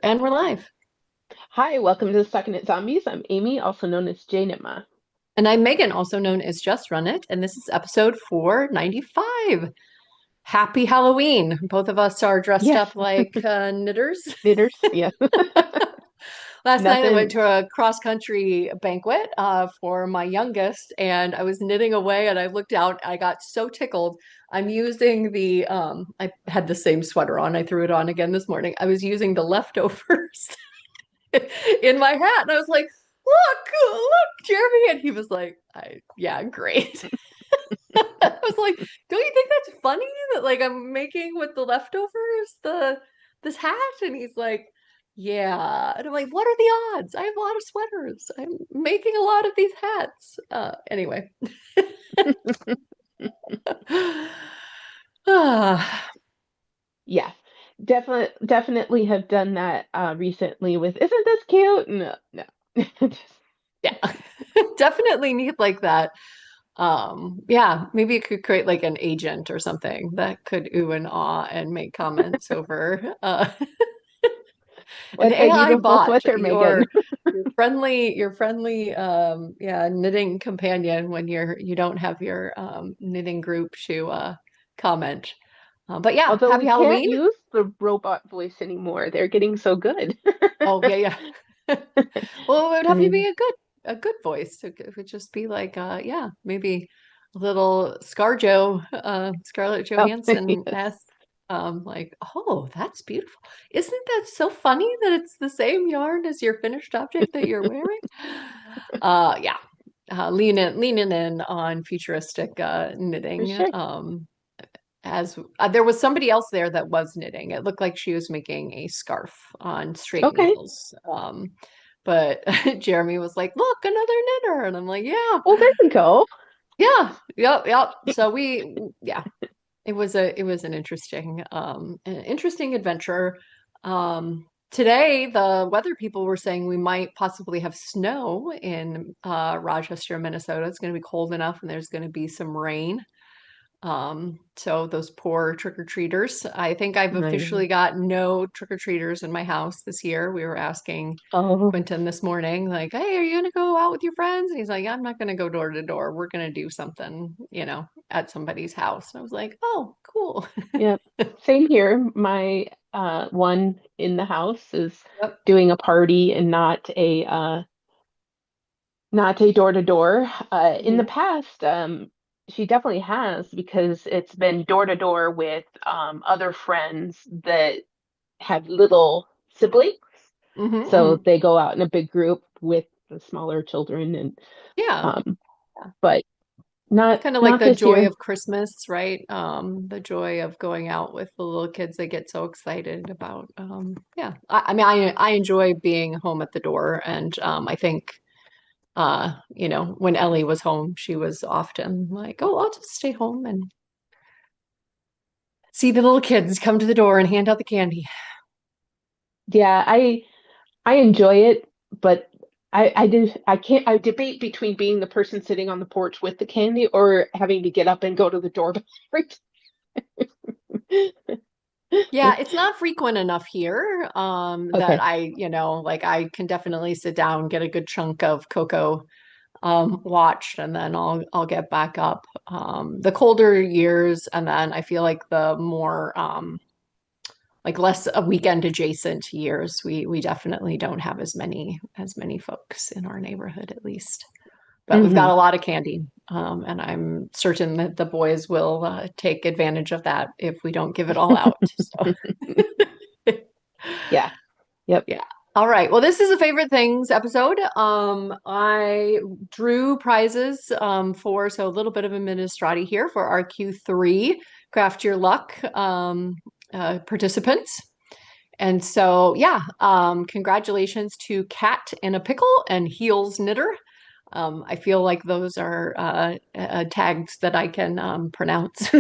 And we're live. Hi, welcome to StockinetteZombies. I'm Amy, also known as Janima. And I'm Megan, also known as Just Run It, and this is episode 495. Happy Halloween. Both of us are dressed Yes, up like knitters. knitters. Yes, Last night I went nothing. to a cross-country banquet for my youngest, and I was knitting away, and I looked out, I got so tickled. I'm using I had the same sweater on. I threw it on again this morning. I was using the leftovers in my hat, and I was like, look, Jeremy. And he was like, yeah, great. I was like, don't you think that's funny that like I'm making with the leftovers this hat? And he's like, yeah. And I'm like, what are the odds? I have a lot of sweaters. I'm making a lot of these hats. Anyway. Ah, Yeah, definitely have done that recently with, isn't this cute? No, no. yeah. Definitely need like that. Yeah, maybe it could create like an agent or something that could ooh and ah and make comments over an What a AI beautiful bot, sweater, Megan. your friendly yeah, knitting companion when you don't have your knitting group to comment. But yeah, Although happy we can't Halloween. use the robot voice anymore. They're getting so good. Oh yeah, yeah. Well, it would have to Mm. be a good voice. It would just be like yeah, maybe a little ScarJo, Scarlett Oh, Johansson yes. esque. Like, oh, that's beautiful. Isn't that so funny that it's the same yarn as your finished object that you're wearing? Yeah. Leaning in on futuristic For knitting. sure. As there was somebody else there that was knitting. It looked like she was making a scarf on straight Okay. needles. But Jeremy was like, "Look, another knitter," and I'm like, "Yeah, Well, there we go. yeah, yep." So yeah, it was an interesting adventure. Today, the weather people were saying we might possibly have snow in Rochester, Minnesota. It's going to be cold enough, and there's going to be some rain. So those poor trick-or-treaters. I think I've I know. officially got no trick-or-treaters in my house this year. We were asking Oh, Quentin this morning, like, hey, are you gonna go out with your friends? And he's like, I'm not gonna go door to door. We're gonna do something, at somebody's house. And I was like, oh, cool. yeah. Same here. My one in the house is Yep. doing a party and not a door to door. In the Mhm. past, she definitely has because it's been door to door with other friends that have little siblings. Mhm, So mhm. they go out in a big group with the smaller children and Yeah. um, Yeah. but not Kind of like not the this joy year. of Christmas, right? The joy of going out with the little kids. They get so excited about, yeah. I mean, I enjoy being home at the door, and I think when Ellie was home, she was often like, "Oh, I'll just stay home and see the little kids come to the door and hand out the candy." Yeah, I enjoy it, but I debate between being the person sitting on the porch with the candy or having to get up and go to the door every Yeah, time. it's not frequent enough here that Okay. like I can definitely sit down, get a good chunk of cocoa watched, and then I'll get back up. The colder years, and then I feel like the more like less a weekend adjacent years, we definitely don't have as many folks in our neighborhood at least. But we've got Hmm. a lot of candy, and I'm certain that the boys will take advantage of that if we don't give it all out. So, Yeah. Yep. yeah. All right. Well, this is a favorite things episode. I drew prizes so a little bit of a ministrati here for our Q3 Craft Your Luck participants. And so, yeah, congratulations to Cat in a Pickle and Heels Knitter. I feel like those are tags that I can pronounce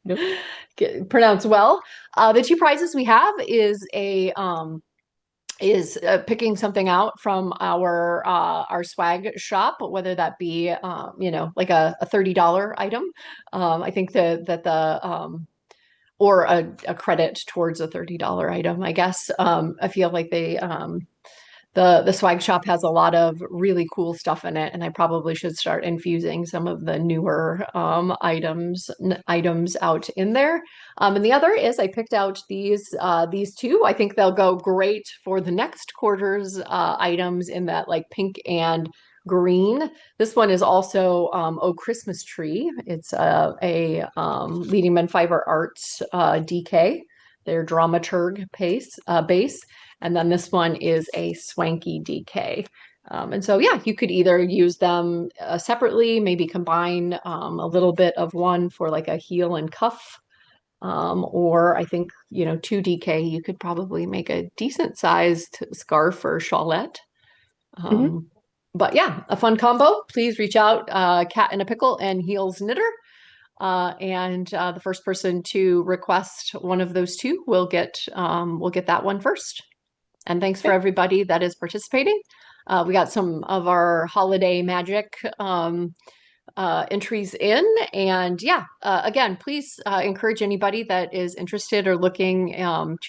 Nope. pronounce well. The two prizes we have is picking something out from our swag shop, whether that be like a $30 item. I think that the or a credit towards a $30 item, I guess. I feel like the swag shop has a lot of really cool stuff in it, and I probably should start infusing some of the newer items out in there. And the other is I picked out these two. I think they'll go great for the next quarter's items in that like pink and green. This one is also Oh Christmas Tree. It's a Leading Men Fiber Arts DK, their dramaturg base. And then this one is a swanky DK. And so, yeah, you could either use them separately, maybe combine a little bit of one for like a heel and cuff. Or I think, 2 DK, you could probably make a decent sized scarf or shawlette. Hmm. Um, but yeah, a fun combo. Please reach out, Cat in a Pickle and Heels Knitter. And the first person to request one of those two will get that one first. And thanks for Okay. everybody that is participating. We got some of our holiday magic entries in. And yeah, again, please encourage anybody that is interested or looking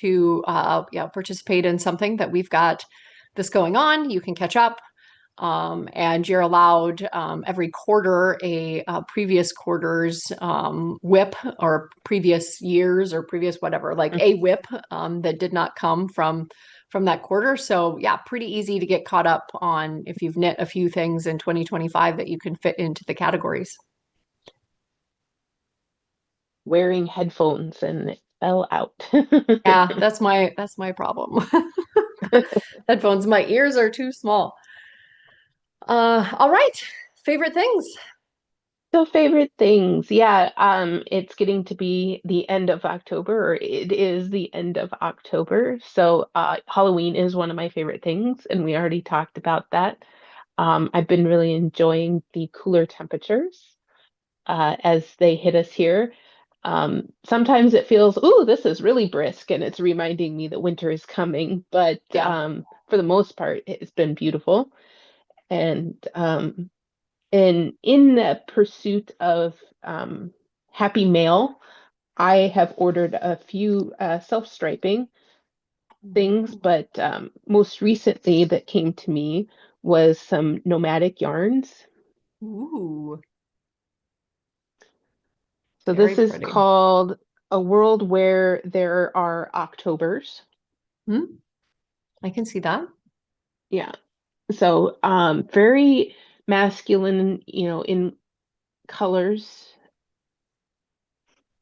to participate in something that we've got this going on. You can catch up. And you're allowed every quarter a previous quarter's WIP or previous years or previous whatever, like a WIP that did not come from that quarter. So yeah, pretty easy to get caught up on if you've knit a few things in 2025 that you can fit into the categories. Wearing headphones and it fell out. Yeah, that's my problem. Headphones, my ears are too small. All right, favorite things. So favorite things. Yeah, it's getting to be the end of October, or it is the end of October. So Halloween is one of my favorite things, and we already talked about that. I've been really enjoying the cooler temperatures as they hit us here. Sometimes it feels, ooh, this is really brisk, and it's reminding me that winter is coming. But Yeah. for the most part, it's been beautiful. And in the pursuit of happy mail, I have ordered a few self-striping things, but most recently that came to me was some nomadic yarns. Ooh, So very this is pretty. called A World Where There Are Octobers. Hmm, I can see that. Yeah. So very masculine, in colors,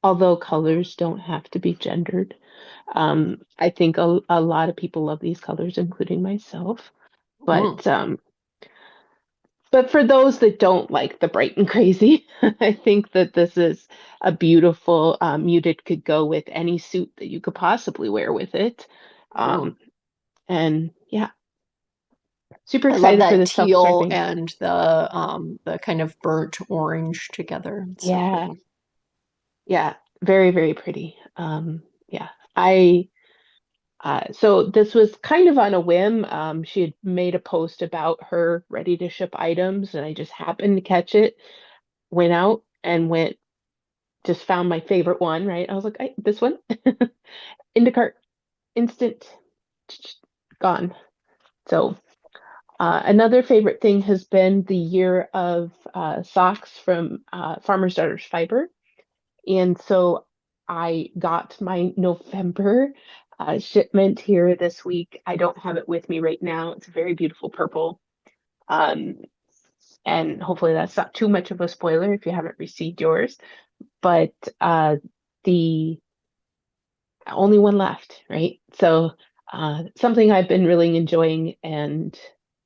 although colors don't have to be gendered. I think a lot of people love these colors, including myself. Mm, But for those that don't like the bright and crazy, I think that this is a beautiful muted could go with any suit that you could possibly wear with it. ooh. Um, and yeah, super I love excited for that the teal self-striping. and the kind of burnt orange together. It's so Yeah, pretty. yeah, very, very pretty. Yeah, I so this was kind of on a whim. She had made a post about her ready to ship items, and I just happened to catch it. Went out and just found my favorite one, right? I was like, this one, into cart, instant, gone. So another favorite thing has been the year of socks from Farmer's Daughter's Fiber. And so I got my November shipment here this week. I don't have it with me right now. It's a very beautiful purple. Um, and hopefully that's not too much of a spoiler if you haven't received yours. But the only one left, right? So something I've been really enjoying, and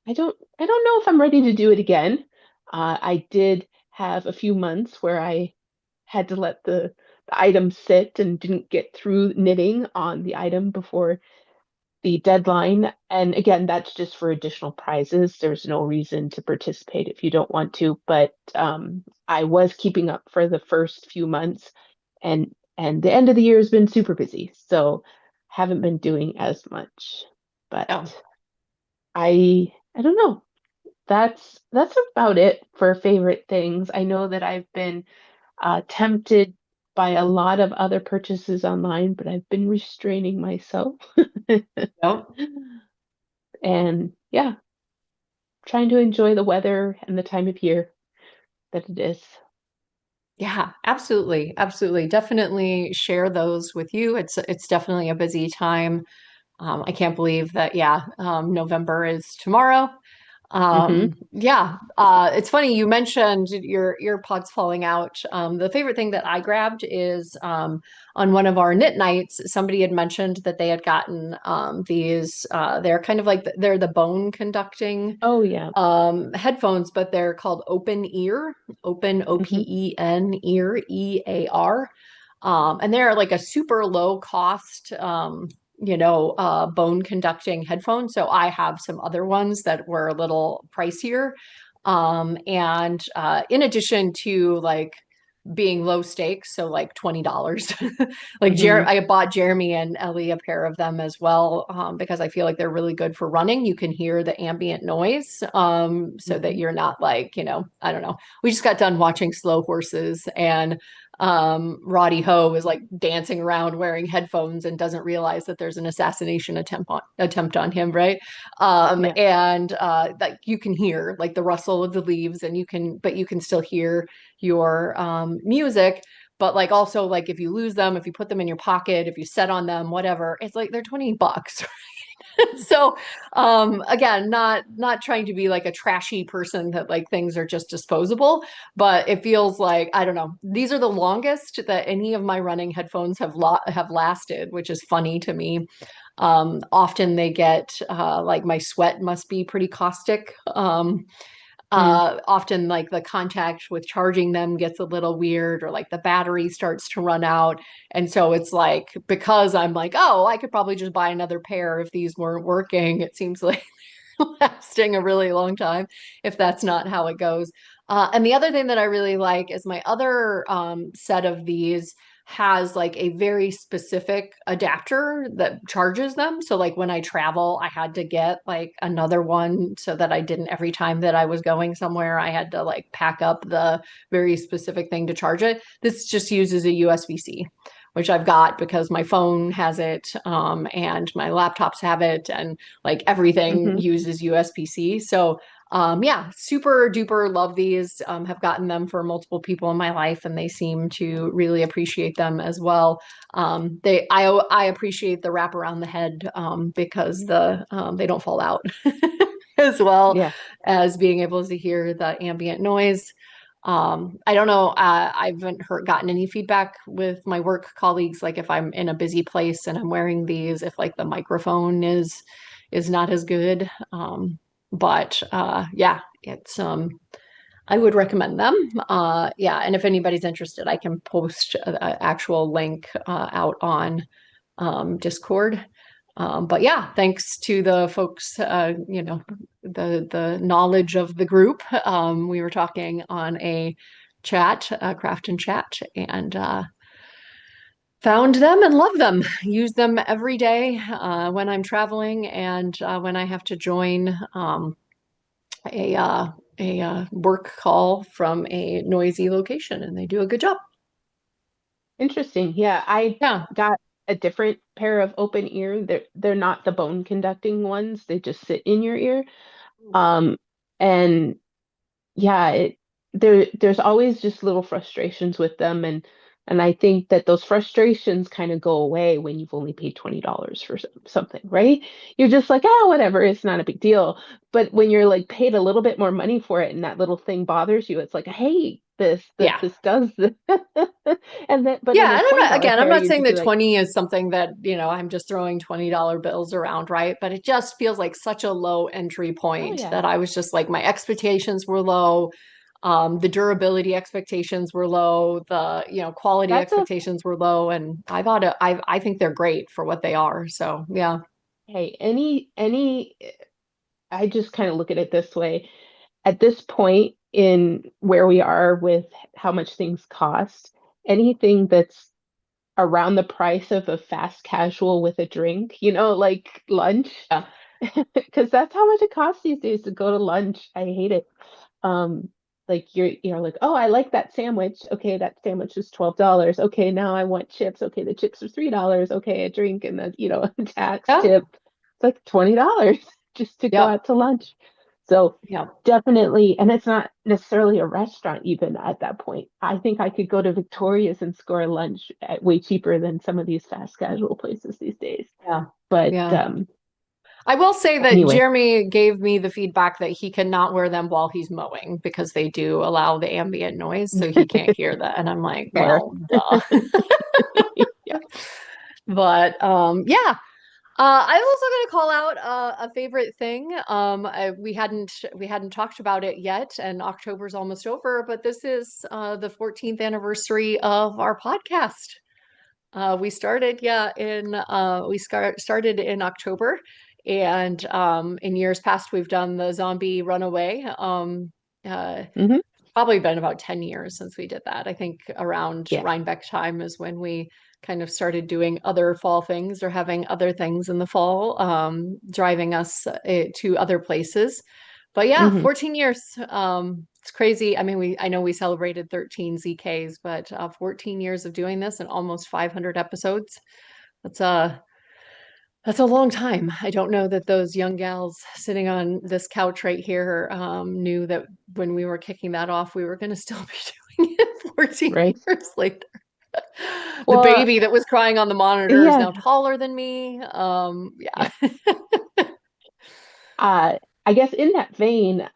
I don't know if I'm ready to do it again. I did have a few months where I had to let the item sit and didn't get through knitting on the item before the deadline. And again, that's just for additional prizes. There's no reason to participate if you don't want to. But I was keeping up for the first few months, and the end of the year has been super busy, so haven't been doing as much. But Oh, I don't know. That's about it for favorite things. I know that I've been tempted. buy a lot of other purchases online, but I've been restraining myself. Yep. And yeah, trying to enjoy the weather and the time of year that it is. Yeah, absolutely. Absolutely. Definitely share those with you. It's definitely a busy time. I can't believe that, yeah, November is tomorrow. Hmm. Yeah, it's funny you mentioned your earpods falling out. The favorite thing that I grabbed is on one of our knit nights, somebody had mentioned that they had gotten these, they're kind of like, they're the bone conducting Oh yeah. headphones, but they're called open ear, open Hmm. OPEN ear, EAR. And they're like a super low cost, bone conducting headphone. So I have some other ones that were a little pricier. And in addition to like being low stakes, so like $20. Hmm. I bought Jeremy and Ellie a pair of them as well, because I feel like they're really good for running. You can hear the ambient noise, so that Hmm. you're not like, I don't know. We just got done watching Slow Horses, and Roddy Ho is like dancing around wearing headphones and doesn't realize that there's an assassination attempt on him, right? Yeah. And like you can hear like the rustle of the leaves, and but you can still hear your music. But like also like if you lose them, if you put them in your pocket, if you set on them, whatever, it's like they're $20. So again, not trying to be like a trashy person that like things are just disposable, but it feels like, I don't know, these are the longest that any of my running headphones have lasted, which is funny to me. Often they get like my sweat must be pretty caustic. Mm. Often like the contact with charging them gets a little weird, or like the battery starts to run out. And so it's like, because I'm like, oh, I could probably just buy another pair if these weren't working, it seems like lasting a really long time if that's not how it goes. And the other thing that I really like is my other set of these has like a very specific adapter that charges them. So like when I travel, I had to get like another one so that I didn't, every time that I was going somewhere, I had to like pack up the very specific thing to charge it. This just uses a USB-C, which I've got because my phone has it, and my laptops have it, and like everything Hmm. uses USB-C. So yeah, super duper love these. Have gotten them for multiple people in my life, and they seem to really appreciate them as well. I appreciate the wrap around the head, because they don't fall out as well Yeah. as being able to hear the ambient noise. I don't know. I haven't gotten any feedback with my work colleagues, like if I'm in a busy place and I'm wearing these, if like the microphone is not as good. But yeah, it's I would recommend them. Yeah, and if anybody's interested, I can post an actual link out on Discord. But yeah, thanks to the folks, the knowledge of the group. We were talking on a chat, craft and chat, and found them and love them. Use them every day when I'm traveling, and when I have to join a uh, a work call from a noisy location, and they do a good job. Interesting. Yeah, I Yeah. got a different pair of open ear. They're not the bone conducting ones. They just sit in your ear. Um, and yeah, there's always just little frustrations with them, and I think that those frustrations kind of go away when you've only paid $20 for something, right? You're just like, ah, whatever, it's not a big deal. But when you're like paid a little bit more money for it and that little thing bothers you, it's like, I hate this that Yeah. this does this. And then but in Yeah, a and $20 I'm pair, not you'd saying just be that like, 20 is something that, I'm just throwing $20 bills around, right? But it just feels like such a low entry oh point yeah, that I was just like, my expectations were low. The durability expectations were low. The, quality that's a expectations were low. And I think they're great for what they are. So yeah. hey, any I just kind of look at it this way. At this point in where we are with how much things cost, anything that's around the price of a fast casual with a drink, like lunch, Yeah. because that's how much it costs these days to go to lunch. I hate it. Um, like you're like, oh, I like that sandwich. Okay, that sandwich is $12. Okay, now I want chips. Okay, the chips are $3. Okay, a drink and the, a tax Yep. tip. It's like $20 just to go Yep. out to lunch. So Yep. definitely, and it's not necessarily a restaurant even at that point. I think I could go to Victoria's and score a lunch at way cheaper than some of these fast casual places these days. Yeah. But Yeah. I will say that anyway, Jeremy gave me the feedback that he cannot wear them while he's mowing because they do allow the ambient noise, so he can't hear that. And I'm like, fair. well, duh. Yeah. But yeah. I was also going to call out a favorite thing. We hadn't talked about it yet, and October's almost over, but this is the 14th anniversary of our podcast. We started, yeah, in we started in October, and in years past we've done the zombie runaway. Uh, Hmm. Probably been about 10 years since we did that. I think around Yeah. Rhinebeck time is when we kind of started doing other fall things or having other things in the fall, driving us to other places. But yeah, Hmm. 14 years. It's crazy. I mean, I know we celebrated 13 ZKs, but 14 years of doing this and almost 500 episodes. That's a that's a long time. I don't know that those young gals sitting on this couch right here knew that when we were kicking that off, we were going to still be doing it 14 Right. years later. The Well, baby that was crying on the monitor is yeah, now taller than me. yeah. Yeah. I guess in that vein,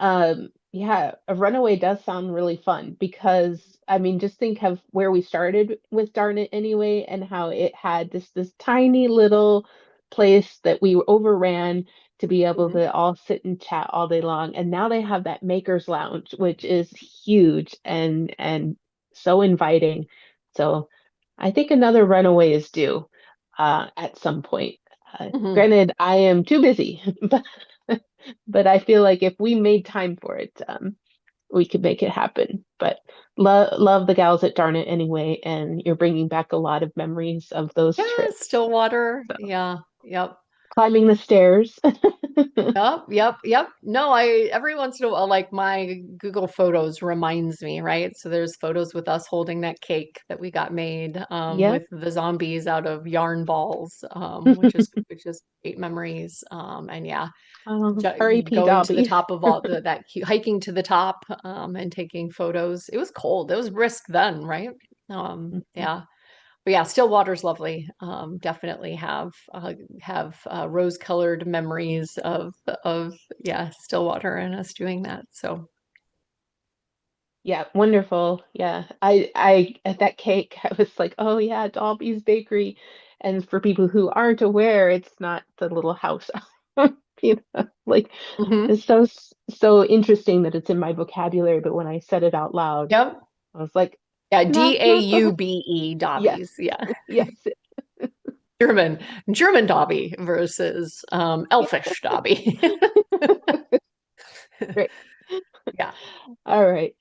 yeah, a runaway does sound really fun because I mean, just think of where we started with Darn It Anyway and how it had this tiny little place that we overran to be able Mhm. to all sit and chat all day long. And now they have that Maker's Lounge, which is huge and so inviting. So I think another runaway is due at some point. Mhm. Granted, I am too busy, but I feel like if we made time for it, we could make it happen. But love the gals at Darn It Anyway, and you're bringing back a lot of memories of those Yeah, trips. Stillwater. So Yeah. Yep. climbing the stairs. Yep, yep, yep. No, every once in a while, like my Google Photos reminds me, right? So there's photos with us holding that cake that we got made Yeah. with the zombies out of yarn balls, which is great memories. And yeah, R.A.P. going to the Dobby. top of all hiking to the top and taking photos. It was cold. It was brisk then, right? Yeah. But yeah, Stillwater's lovely. Definitely have rose-colored memories of yeah, Stillwater and us doing that. So Yeah, wonderful. Yeah. I at that cake, I was like, oh yeah, Dobby's Bakery. And for people who aren't aware, it's not the little house. Like mhm. it's so interesting that it's in my vocabulary, but when I said it out loud, Yep. I was like, Yeah, not the Daube, yes, Dobbies. Yeah. yes, German German Dobby versus Elfish Dobby. great. Yeah. All right.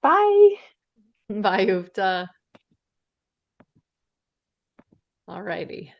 Bye. Bye, Ufta. All righty.